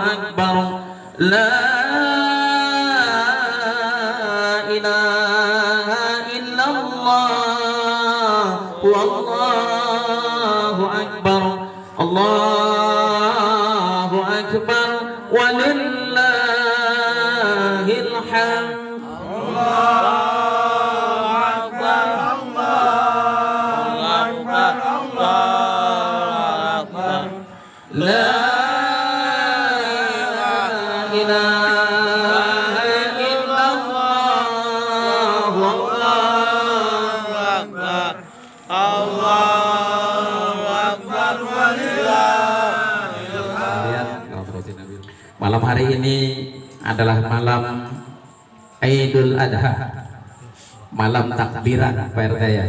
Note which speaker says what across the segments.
Speaker 1: akbar. La ilaha illallah wallahu akbar. Allahu akbar walillahil hamd. Malam hari ini adalah malam Idul Adha, malam takbiran Pak RT ya.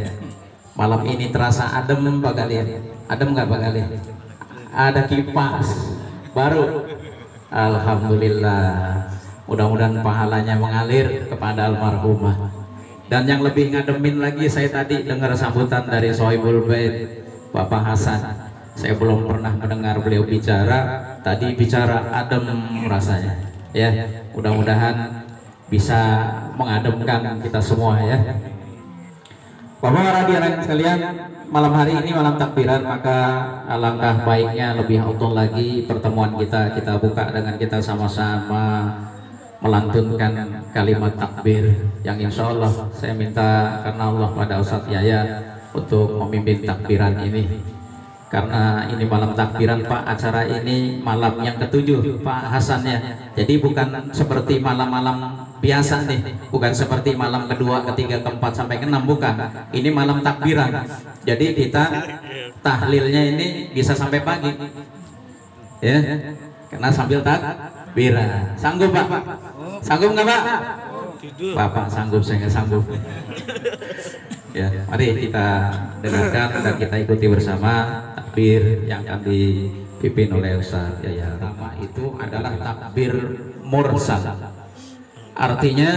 Speaker 1: Malam ini terasa adem Pak Galih. Adem nggak Pak Galih? Ada kipas baru. Alhamdulillah. Mudah-mudahan pahalanya mengalir kepada almarhumah. Dan yang lebih ngademin lagi, saya tadi dengar sambutan dari Sohibul Bait Bapak Hasan. Saya belum pernah mendengar beliau bicara. Tadi bicara adem rasanya. Ya, mudah-mudahan bisa mengademkan kita semua ya. Bapak hadirin sekalian, malam hari ini malam takbiran, maka alangkah baiknya lebih afdal lagi pertemuan kita buka dengan kita sama-sama melantunkan kalimat takbir yang insya Allah saya minta karena Allah pada Ustadz Yaya untuk memimpin takbiran ini, karena ini malam takbiran Pak. Acara ini malam yang ke-7 Pak Hasan ya, jadi bukan seperti malam-malam biasa nih, bukan seperti malam kedua, ketiga, keempat sampai ke-6, bukan. Ini malam takbiran, jadi kita tahlilnya ini bisa sampai pagi ya, karena sambil takbiran. Sanggup Pak? Sanggup nggak Pak? Bapak sanggup, saya nggak sanggup. Ya, mari kita dengarkan dan kita ikuti bersama takbir yang akan dipimpin oleh Ustaz Yaya. Itu adalah takbir mursal. Artinya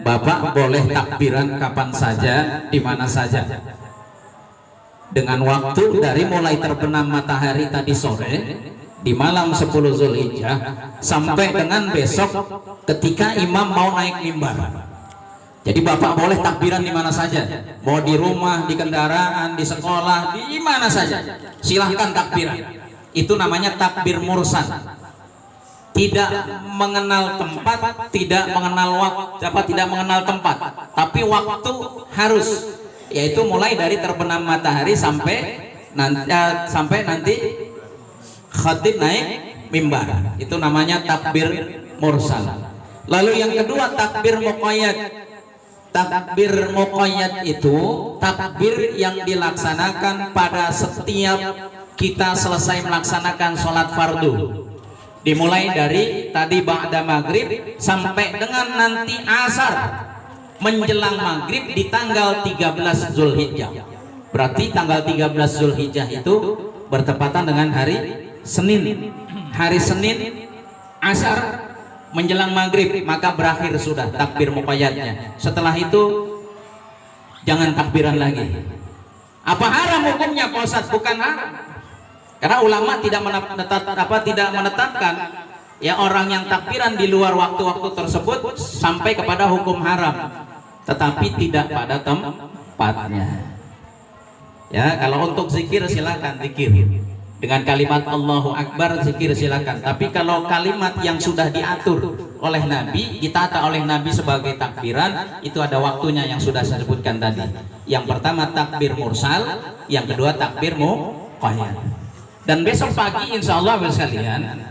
Speaker 1: Bapak boleh takbiran kapan saja, di mana saja, dengan waktu dari mulai terbenam matahari tadi sore di malam 10 Zulhijjah sampai dengan besok ketika imam mau naik mimbar. Jadi Bapak boleh takbiran di mana saja, mau di rumah, di kendaraan, di sekolah, di mana saja, silahkan takbiran. Itu namanya takbir mursal. Tidak mengenal tempat, tidak mengenal waktu, tidak mengenal tempat, tapi waktu harus, yaitu mulai dari terbenam matahari sampai nanti khatib naik mimbar. Itu namanya takbir mursal. Lalu yang kedua takbir muqayyad. Takbir muqayyad itu takbir yang dilaksanakan pada setiap kita selesai melaksanakan sholat fardu, dimulai dari tadi ba'da maghrib sampai dengan nanti asar menjelang maghrib di tanggal 13 Zulhijjah. Berarti tanggal 13 Zulhijjah itu bertepatan dengan hari Senin. Hari Senin asar menjelang maghrib, maka berakhir sudah takbir muqayyadnya. Setelah itu jangan takbiran lagi. Apa haram hukumnya Pak Ustadz? Bukan haram, karena ulama tidak menetapkan ya orang yang takbiran di luar waktu-waktu tersebut sampai kepada hukum haram, tetapi tidak pada tempatnya. Ya, kalau untuk zikir silakan zikir dengan kalimat Allahu Akbar, zikir silakan. Tapi kalau kalimat yang sudah diatur oleh Nabi, ditata oleh Nabi sebagai takbiran, itu ada waktunya yang sudah saya sebutkan tadi. Yang pertama takbir mursal, yang kedua takbir muqayyad. Dan besok pagi insya Allah sekalian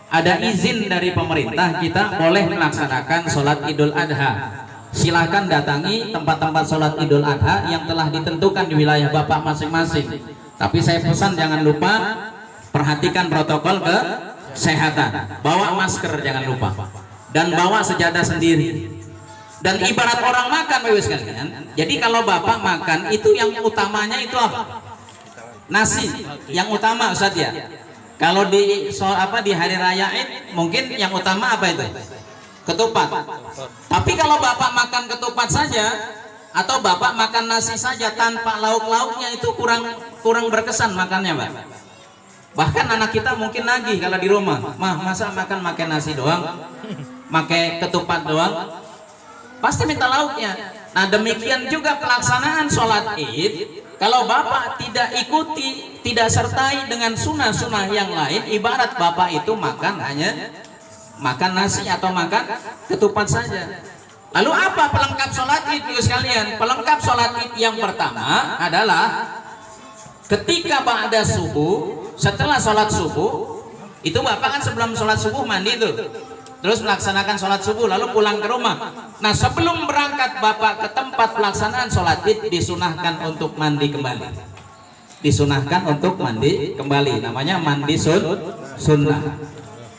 Speaker 1: ada izin dari pemerintah, kita boleh melaksanakan sholat Idul Adha. Silakan datangi tempat-tempat sholat Idul Adha yang telah ditentukan di wilayah Bapak masing-masing. Tapi saya pesan jangan lupa perhatikan protokol kesehatan, bawa masker jangan lupa, dan bawa sejadah sendiri. Dan ibarat orang makan Bapak sekalian, jadi kalau Bapak makan itu yang utamanya itu apa? Nasi yang utama Ustadz ya. Kalau di di hari raya Id mungkin yang utama apa itu? Ketupat. Tapi kalau Bapak makan ketupat saja atau Bapak makan nasi saja tanpa lauk-lauknya, itu kurang berkesan makannya Pak. Bahkan anak kita mungkin nagih kalau di rumah, mah masa makan makan nasi doang, pakai ketupat doang, pasti minta lauknya. Nah demikian juga pelaksanaan sholat id, kalau bapak tidak ikuti, tidak sertai dengan sunnah-sunnah yang lain, ibarat bapak itu makan hanya makan nasi atau makan ketupat saja. Lalu apa pelengkap sholat id sekalian? Pelengkap sholat id yang pertama adalah ketika ba'da subuh, setelah sholat subuh itu bapak kan sebelum sholat subuh mandi tuh, terus melaksanakan sholat subuh lalu pulang ke rumah. Nah sebelum berangkat bapak ke tempat pelaksanaan sholat id disunahkan untuk mandi kembali, disunahkan untuk mandi kembali, namanya mandi sunnah.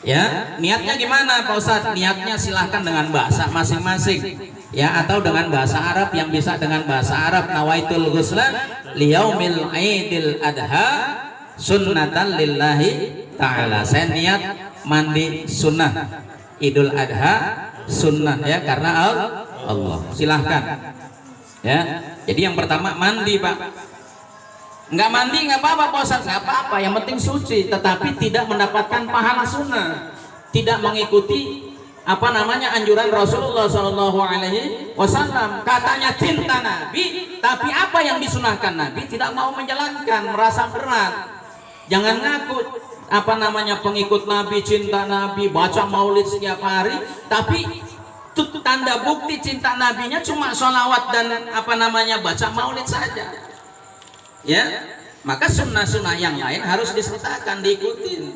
Speaker 1: Ya, niatnya gimana Pak Ustadz? Niatnya silahkan dengan bahasa masing-masing, ya, atau dengan bahasa Arab yang bisa dengan bahasa Arab. Nawaitul ghusla liyaumil aidil adha sunnatan lillahi ta'ala. Saya niat mandi sunnah Idul Adha sunnah, ya, karena Allah. Silahkan, ya. Jadi yang pertama mandi Pak. Nggak mandi nggak apa-apa Pak Ustadz, nggak apa-apa, yang penting suci, tetapi tidak mendapatkan pahala sunnah, tidak mengikuti apa namanya anjuran Rasulullah SAW. Katanya cinta Nabi, tapi apa yang disunahkan Nabi tidak mau menjalankan, merasa berat. Jangan ngaku apa namanya pengikut Nabi, cinta Nabi, baca maulid setiap hari, tapi tanda bukti cinta Nabinya cuma sholawat dan apa namanya baca maulid saja. Ya, maka sunnah-sunnah yang lain harus disertakan, diikuti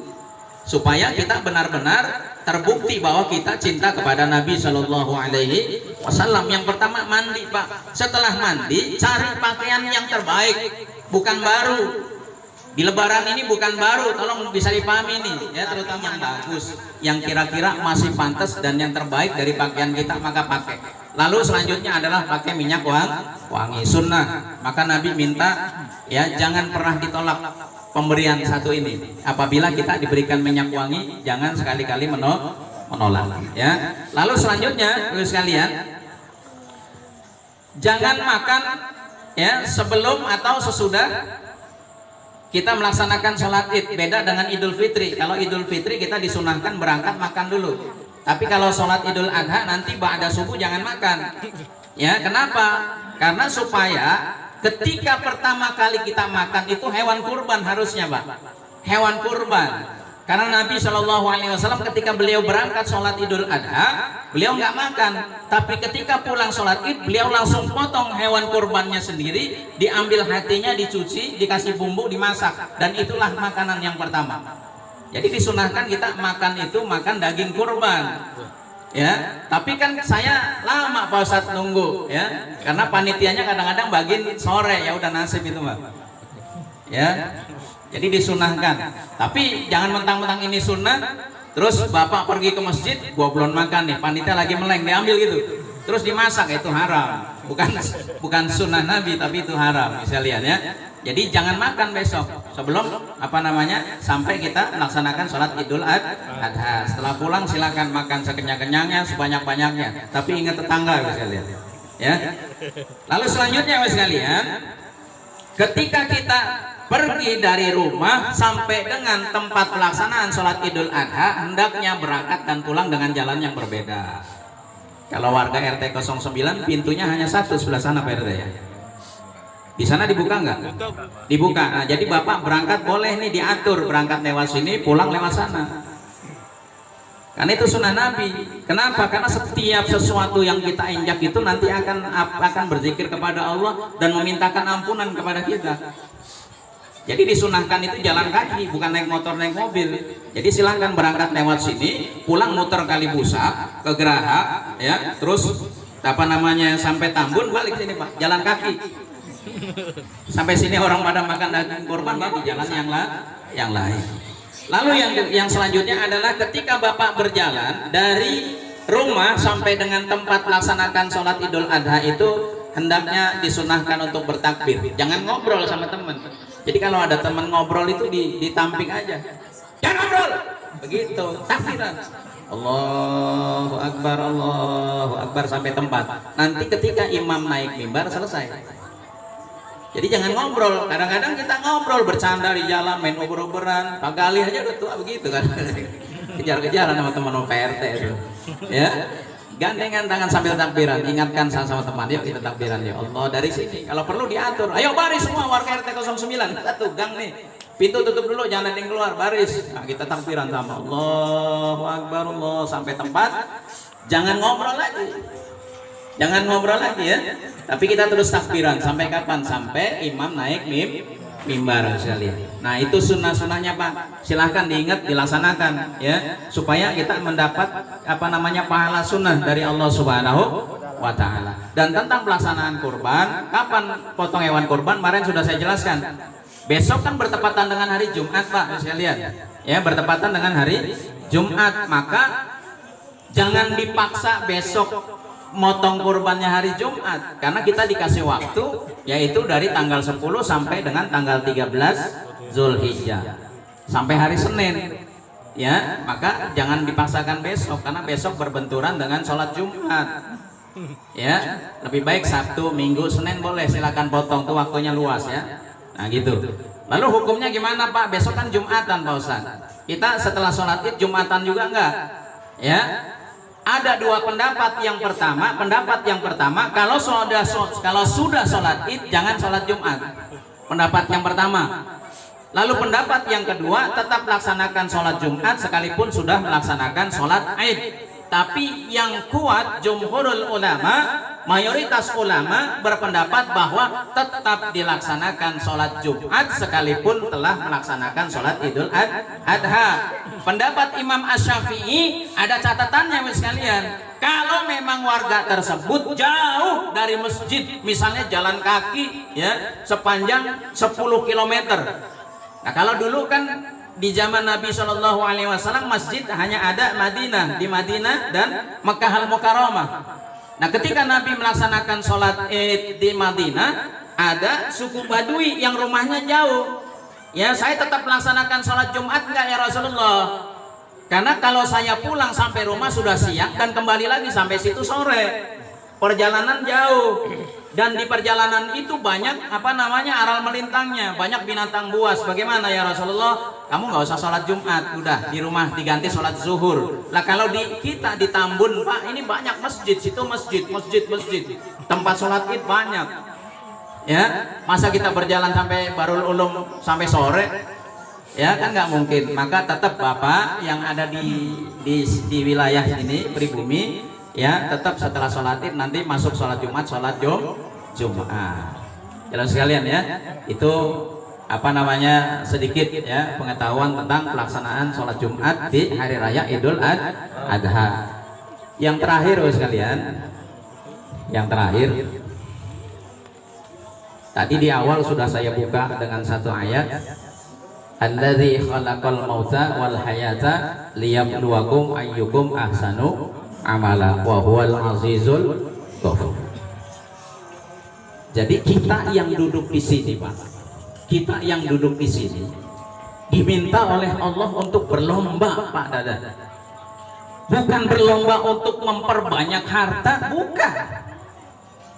Speaker 1: supaya kita benar-benar terbukti bahwa kita cinta kepada Nabi Shallallahu Alaihi Wasallam. Yang pertama mandi Pak. Setelah mandi cari pakaian yang terbaik, bukan baru. Di Lebaran ini bukan baru, tolong bisa dipahami nih, ya, terutama yang bagus, yang kira-kira masih pantas dan yang terbaik dari pakaian kita maka pakai. Lalu selanjutnya adalah pakai minyak wangi sunnah. Maka Nabi minta, ya, jangan pernah ditolak pemberian satu ini. Apabila kita diberikan minyak wangi, jangan sekali-kali menolak, ya. Lalu selanjutnya sekalian, jangan makan, ya, sebelum atau sesudah kita melaksanakan sholat id. Beda dengan Idul Fitri. Kalau Idul Fitri kita disunahkan berangkat makan dulu, tapi kalau sholat Idul Adha nanti ba'da subuh jangan makan, ya. Kenapa? Karena supaya ketika pertama kali kita makan itu hewan kurban harusnya Pak, hewan kurban. Karena Nabi SAW ketika beliau berangkat sholat Idul Adha beliau nggak makan, tapi ketika pulang sholat id beliau langsung potong hewan kurbannya sendiri, diambil hatinya, dicuci, dikasih bumbu, dimasak, dan itulah makanan yang pertama. Jadi disunahkan kita makan itu makan daging kurban, ya. Tapi kan saya lama Pak Ustadz nunggu, ya, karena panitianya kadang-kadang bagiin sore, ya udah nasib itu Mbak, ya. Jadi disunahkan, tapi jangan mentang-mentang ini sunnah terus bapak pergi ke masjid gua belum makan nih, panitia lagi meleng, diambil gitu terus dimasak, itu haram. Bukan sunnah Nabi, tapi itu haram misalnya, ya. Jadi jangan makan besok sebelum apa namanya sampai kita melaksanakan sholat Idul Adha. Setelah pulang silakan makan sekenyang-kenyangnya, sebanyak-banyaknya, tapi ingat tetangga misalnya, ya. Lalu selanjutnya sekalian, ketika kita pergi dari rumah sampai dengan tempat pelaksanaan sholat Idul Adha, hendaknya berangkat dan pulang dengan jalan yang berbeda. Kalau warga RT 09 pintunya hanya satu sebelah sana Pak RT, ya. Di sana dibuka nggak? Dibuka. Nah, jadi bapak berangkat boleh nih diatur, berangkat lewat sini, pulang lewat sana. Karena itu sunnah Nabi. Kenapa? Karena setiap sesuatu yang kita injak itu nanti akan berzikir kepada Allah dan memintakan ampunan kepada kita. Jadi disunahkan itu jalan kaki, bukan naik motor, naik mobil. Jadi silahkan berangkat lewat sini, pulang muter Kalibusa ke Geraha, ya, terus apa namanya sampai Tambun, balik sini Pak, jalan kaki. Sampai sini orang pada makan daging kurban, di jalan yang lain. Lalu yang selanjutnya adalah ketika bapak berjalan dari rumah sampai dengan tempat melaksanakan sholat Idul Adha itu hendaknya disunahkan untuk bertakbir. Jangan ngobrol sama teman. Jadi kalau ada teman ngobrol itu ditampik aja. Jangan ngobrol. Begitu, takbiran. Allahu Akbar sampai tempat. Nanti ketika imam naik mimbar selesai. Jadi jangan ngobrol. Kadang-kadang kita ngobrol bercanda di jalan, main ubur-uburan. Pak Gali aja udah tua begitu kan. Kejar-kejaran sama teman PRT itu. Ya. Gandengan tangan sambil takbiran. Ingatkan sama teman, yuk kita takbiran ya Allah dari sini. Kalau perlu diatur. Ayo baris semua warga RT 09. Satu gang nih. Pintu tutup dulu, jangan ada yang keluar, baris. Nah, kita takbiran sama Allahu Akbar, Allah sampai tempat. Jangan ngobrol lagi. Jangan ngobrol lagi ya. Tapi kita terus takbiran sampai kapan? Sampai imam naik mimbar sekalian. Nah, itu sunnah-sunnahnya Pak. Silahkan diingat, dilaksanakan ya, supaya kita mendapat pahala sunnah dari Allah Subhanahu wa taala. Dan tentang pelaksanaan kurban, kapan potong hewan kurban kemarin sudah saya jelaskan. Besok kan bertepatan dengan hari Jumat Pak sekalian. Ya, bertepatan dengan hari Jumat, maka jangan dipaksa besok motong kurbannya hari Jumat, karena kita dikasih waktu yaitu dari tanggal 10 sampai dengan tanggal 13 Zulhijjah sampai hari Senin ya. Maka jangan dipaksakan besok, karena besok berbenturan dengan sholat Jumat ya. Lebih baik Sabtu, Minggu, Senin boleh, silakan potong, tuh waktunya luas ya. Nah gitu. Lalu hukumnya gimana Pak? Besok kan Jumatan Pak Ustaz, kita setelah sholat Id Jumatan juga enggak ya? Ada dua pendapat. Pendapat yang pertama, kalau sudah sholat Id jangan sholat Jumat. Pendapat yang pertama. Lalu pendapat yang kedua, tetap laksanakan sholat Jumat sekalipun sudah melaksanakan sholat Id. Tapi yang kuat jumhurul ulama, mayoritas ulama berpendapat bahwa tetap dilaksanakan sholat Jumat sekalipun telah melaksanakan sholat Idul Adha. Pendapat Imam Asy-Syafi'i ada catatannya sekalian. Kalau memang warga tersebut jauh dari masjid, misalnya jalan kaki ya sepanjang 10 km. Nah, kalau dulu kan di zaman Nabi Shallallahu Alaihi Wasallam masjid hanya ada di Madinah dan Makkah Al-Mukarramah. Nah, ketika Nabi melaksanakan sholat Id di Madinah, ada suku Badui yang rumahnya jauh. Ya, saya tetap melaksanakan sholat Jumat enggak ya Rasulullah? Karena kalau saya pulang sampai rumah sudah siang dan kembali lagi sampai situ sore, perjalanan jauh. Dan di perjalanan itu banyak aral melintangnya, banyak binatang buas. Bagaimana ya Rasulullah? Kamu nggak usah sholat Jumat, udah di rumah diganti sholat zuhur. Lah kalau kita di Tambun Pak, ini banyak masjid, situ masjid, tempat sholat Id banyak. Ya, masa kita berjalan sampai Barul Ulum sampai sore? Ya kan nggak mungkin. Maka tetap Bapak yang ada di wilayah ini pribumi, ya tetap setelah sholat Id nanti masuk sholat Jumat, Jumat. Jalan sekalian ya, itu sedikit ya pengetahuan tentang pelaksanaan sholat Jumat di hari raya Idul Adha. Yang terakhir sekalian, tadi di awal sudah saya buka dengan satu ayat, Alladzi khalaqal mauta wal hayata liyabluwakum ayyukum ahsanu amala wa huwal azizul ghafur. Jadi kita yang duduk di sini Pak, kita yang duduk di sini diminta oleh Allah untuk berlomba Pak Dada. Bukan berlomba untuk memperbanyak harta,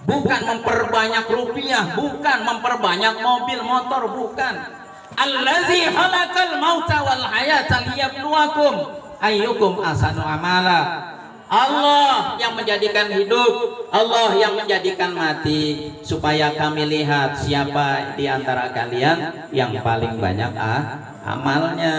Speaker 1: bukan memperbanyak rupiah, bukan memperbanyak mobil motor, bukan. Alladzi khalaqal mauta wal hayata liyabluwakum ayyukum ahsanu amala. Allah yang menjadikan hidup, Allah yang menjadikan mati, supaya kami lihat siapa di antara kalian yang paling banyak amalnya.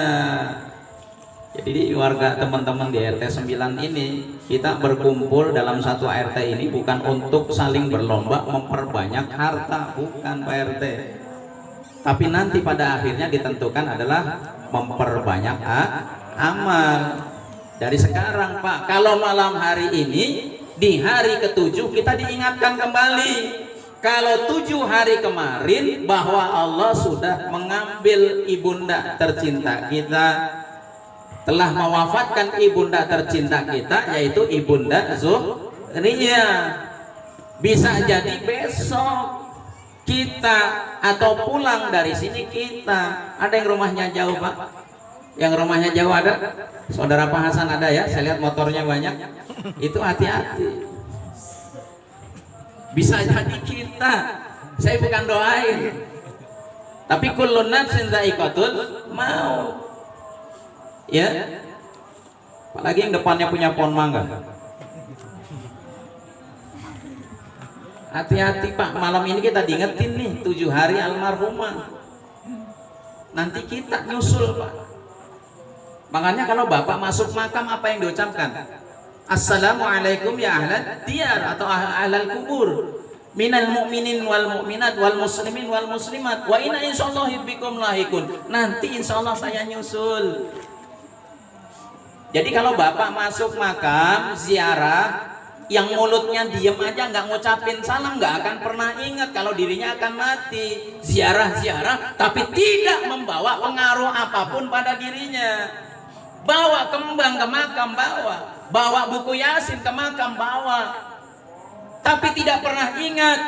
Speaker 1: Jadi warga teman-teman di RT 9 ini, kita berkumpul dalam satu RT ini bukan untuk saling berlomba memperbanyak harta, bukan Pak RT. Tapi nanti pada akhirnya ditentukan adalah memperbanyak amal. Dari sekarang Pak, kalau malam hari ini di hari ke-7 kita diingatkan kembali, kalau 7 hari kemarin bahwa Allah sudah mengambil ibunda tercinta kita, telah mewafatkan ibunda tercinta kita, yaitu ibunda Zuhriyah. Bisa jadi besok kita atau pulang dari sini kita. Ada yang rumahnya jauh Pak? Yang rumahnya jauh ada? Saudara Pak Hasan ada ya? Saya lihat motornya banyak. Itu hati-hati. Bisa jadi kita Saya bukan doain. Tapi kullun nafsin dha'iqatul maut. Ya. Apalagi yang depannya punya pohon mangga. Hati-hati Pak, malam ini kita diingetin nih 7 hari almarhumah. Nanti kita nyusul Pak. Makanya kalau Bapak masuk makam apa yang diucapkan? Assalamualaikum ya ahlal diyar atau ahlal kubur. Minal mu'minin wal mu'minat wal muslimin wal muslimat wa inna insyaallah bikum lahikun. Nanti insyaallah saya nyusul. Jadi kalau Bapak masuk makam ziarah yang mulutnya diem aja nggak ngucapin salam, nggak akan pernah ingat kalau dirinya akan mati. Ziarah tapi tidak membawa pengaruh apapun pada dirinya. Bawa kembang ke makam, bawa buku Yasin ke makam, bawa, tapi tidak pernah ingat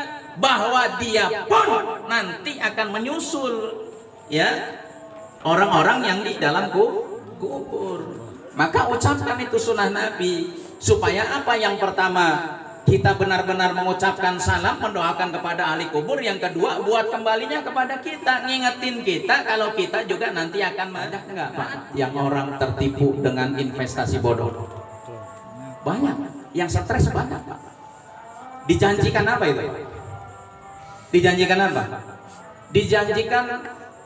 Speaker 1: bahwa dia pun nanti akan menyusul ya orang-orang yang di dalam kubur. Maka ucapkan itu sunnah Nabi, supaya apa? Yang pertama, kita benar-benar mengucapkan salam, mendoakan kepada ahli kubur. Yang kedua, buat kembalinya kepada kita, ngingetin kita kalau kita juga nanti akan mati. Enggak Pak, yang orang tertipu dengan investasi bodoh banyak, yang stres banyak Pak. Dijanjikan apa itu? Dijanjikan apa? Dijanjikan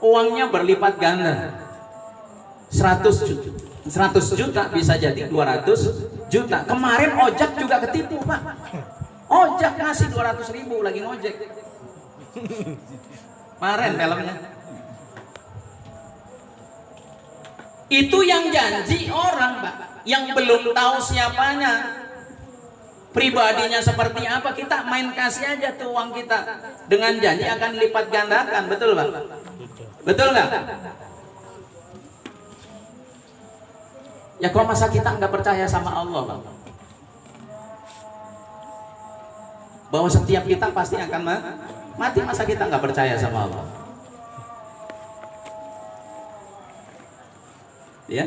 Speaker 1: uangnya berlipat ganda, 100 juta bisa jadi 200 juta. Kemarin ojek juga ketipu Pak. Ojek ngasih 200.000 lagi ngojek. Kemarin filmnya. Itu yang janji orang Pak, yang belum tahu siapanya, pribadinya seperti apa. Kita main kasih aja tuh uang kita dengan janji akan lipat gandakan. Betul Pak? Betul nggak? Ya kok masa kita nggak percaya sama Allah Bang? Bahwa setiap kita pasti akan mati, masa kita nggak percaya sama Allah? Ya.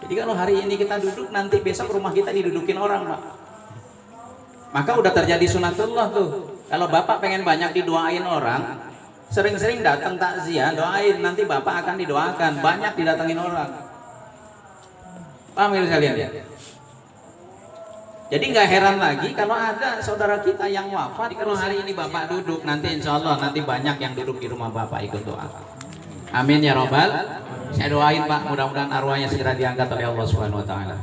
Speaker 1: Jadi kalau hari ini kita duduk, nanti besok rumah kita didudukin orang Pak. Maka udah terjadi sunatullah tuh. Kalau Bapak pengen banyak didoain orang, sering-sering datang takziah, doain, nanti Bapak akan didoakan, banyak didatengin orang. Paham ya sekalian ya? Jadi nggak heran lagi kalau ada saudara kita yang wafat. Kalau hari ini Bapak duduk, nanti insya Allah nanti banyak yang duduk di rumah Bapak ikut doa. Amin ya robbal. Saya doain Pak, mudah-mudahan arwahnya segera diangkat oleh Allah Subhanahu Wa Taala.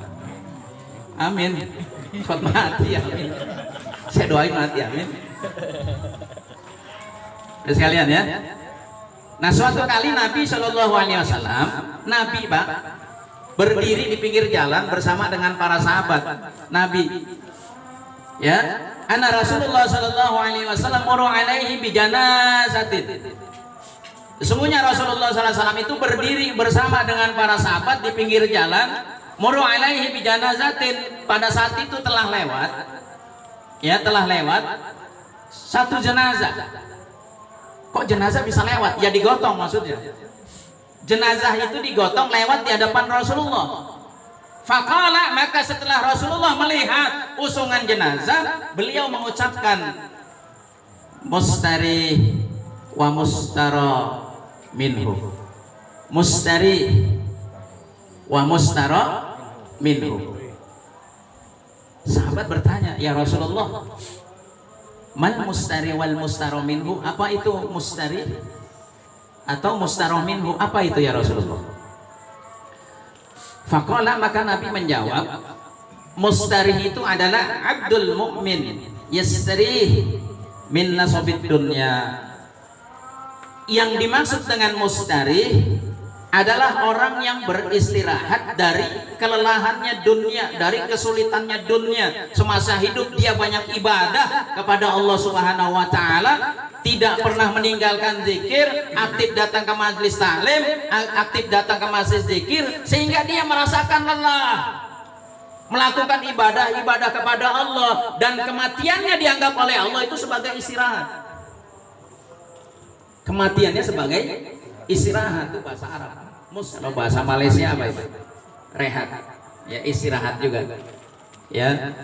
Speaker 1: Amin. Cepat mati, amin. Saya doain mati, amin. Ya sekalian ya. Nah suatu kali Nabi Shallallahu Alaihi Wasallam, Nabi Pak, berdiri di pinggir jalan bersama dengan para sahabat Nabi. Ya, ana Rasulullah sallallahu alaihi wasallam muru alaihi bi janazatin. Sesungguhnya Rasulullah sallallahu alaihi wasallam itu berdiri bersama dengan para sahabat di pinggir jalan, muru alaihi bi janazatin. Pada saat itu telah lewat, ya telah lewat satu jenazah. Kok jenazah bisa lewat? Ya digotong maksudnya. Jenazah itu digotong lewat di hadapan Rasulullah. Faqala, maka setelah Rasulullah melihat usungan jenazah, beliau mengucapkan mustari wa mustara minhu. Mustari wa mustara minhu. Sahabat bertanya, ya Rasulullah, mal mustari wal mustara minhu? Apa itu mustari atau mustaroh minhu, apa itu ya Rasulullah? Faqala, maka Nabi menjawab, mustarih itu adalah abdul mu'min yastarih min nasabid dunya. Yang dimaksud dengan mustarih adalah orang yang beristirahat dari kelelahannya dunia, dari kesulitannya dunia. Semasa hidup dia banyak ibadah kepada Allah Subhanahu Wa Taala, tidak pernah meninggalkan zikir, aktif datang ke majelis taklim, aktif datang ke majelis zikir, sehingga dia merasakan lelah melakukan ibadah kepada Allah, dan kematiannya dianggap oleh Allah itu sebagai istirahat. Kematiannya sebagai istirahat, itu bahasa Arab. Kalau bahasa Malaysia apa itu? Rehat, ya istirahat juga. Ya.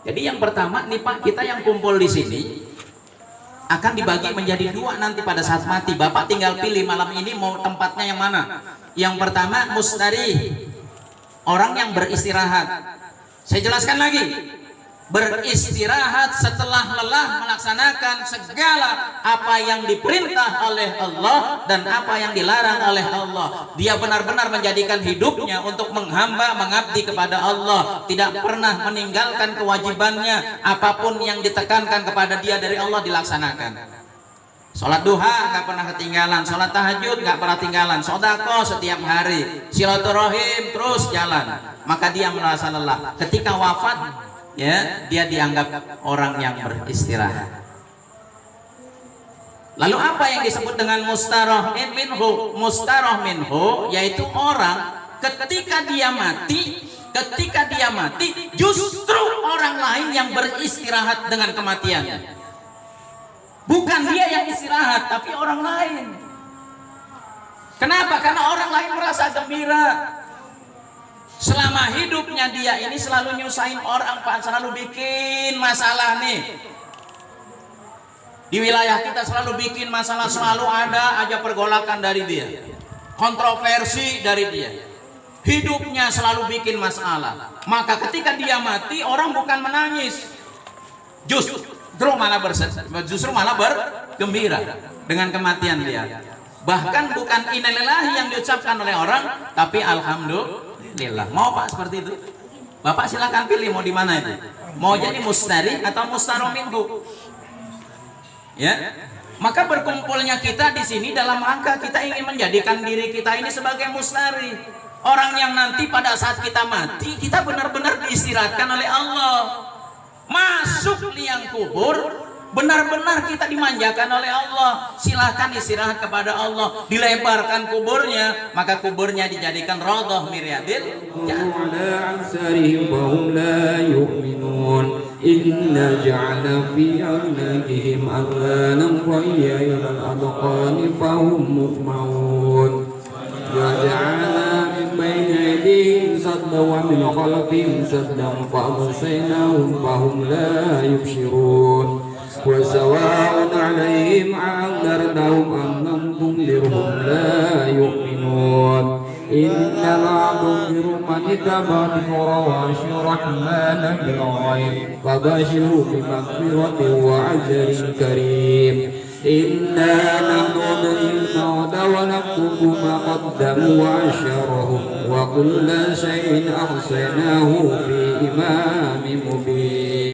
Speaker 1: Jadi yang pertama nih Pak, kita yang kumpul di sini
Speaker 2: akan dibagi menjadi dua nanti pada saat mati. Bapak tinggal pilih malam ini mau tempatnya yang mana. Yang pertama mustarih, orang yang beristirahat. Saya jelaskan lagi, beristirahat setelah lelah melaksanakan segala apa yang diperintah oleh Allah dan apa yang dilarang oleh Allah. Dia benar-benar menjadikan hidupnya untuk menghamba, mengabdi kepada Allah, tidak pernah meninggalkan kewajibannya. Apapun yang ditekankan kepada dia dari Allah dilaksanakan. Sholat duha nggak pernah ketinggalan, sholat tahajud nggak pernah ketinggalan, sodako setiap hari, silaturahim terus jalan. Maka dia merasa lelah. Ketika wafat, ya, dia dianggap orang yang beristirahat. Lalu apa yang disebut dengan mustarah minhu? Mustarah minhu yaitu orang ketika dia mati justru orang lain yang beristirahat dengan kematiannya. Bukan dia yang istirahat, tapi orang lain. Kenapa? Karena orang lain merasa gembira. Selama hidupnya dia ini selalu nyusahin orang, Pak, selalu bikin masalah nih. Di wilayah kita selalu bikin masalah, selalu ada aja pergolakan dari dia, kontroversi dari dia. Hidupnya selalu bikin masalah. Maka ketika dia mati, orang bukan menangis, justru malah bergembira dengan kematian dia. Bahkan bukan innalillahi yang diucapkan oleh orang, tapi alhamdulillah. Mau Pak seperti itu? Bapak silakan pilih mau di mana itu. Mau jadi mustari atau mustarah minhu. Ya. Maka berkumpulnya kita di sini dalam rangka kita ingin menjadikan diri kita ini sebagai mustari. Orang yang nanti pada saat kita mati, kita benar-benar diistirahatkan oleh Allah. Masuk liang kubur, benar-benar kita dimanjakan oleh Allah. Silahkan istirahat kepada Allah. Dilebarkan kuburnya, maka kuburnya dijadikan radhah miryadil
Speaker 3: inna ja'ala fi a'naqihim aghlalan wa hiya ila al-adqani fahum muqmaun wa ja'ala min bayni aydihim saddan wa min khalfihim saddan fa'aghasaynahum fahum la yubshirun wa sawa'un 'alayhim a'andarnahum am lam tunzirhum la yu'minun innama tunziru man ittaba'a ghawashir rahmana bil ghaib fabashirhu bi maghfiratin wa ajrin karim inna nahnu nuhyil mauta wa naktubu ma qaddamu wa asharahum wa kulla shay'in ahsaynahu fi imamin mubin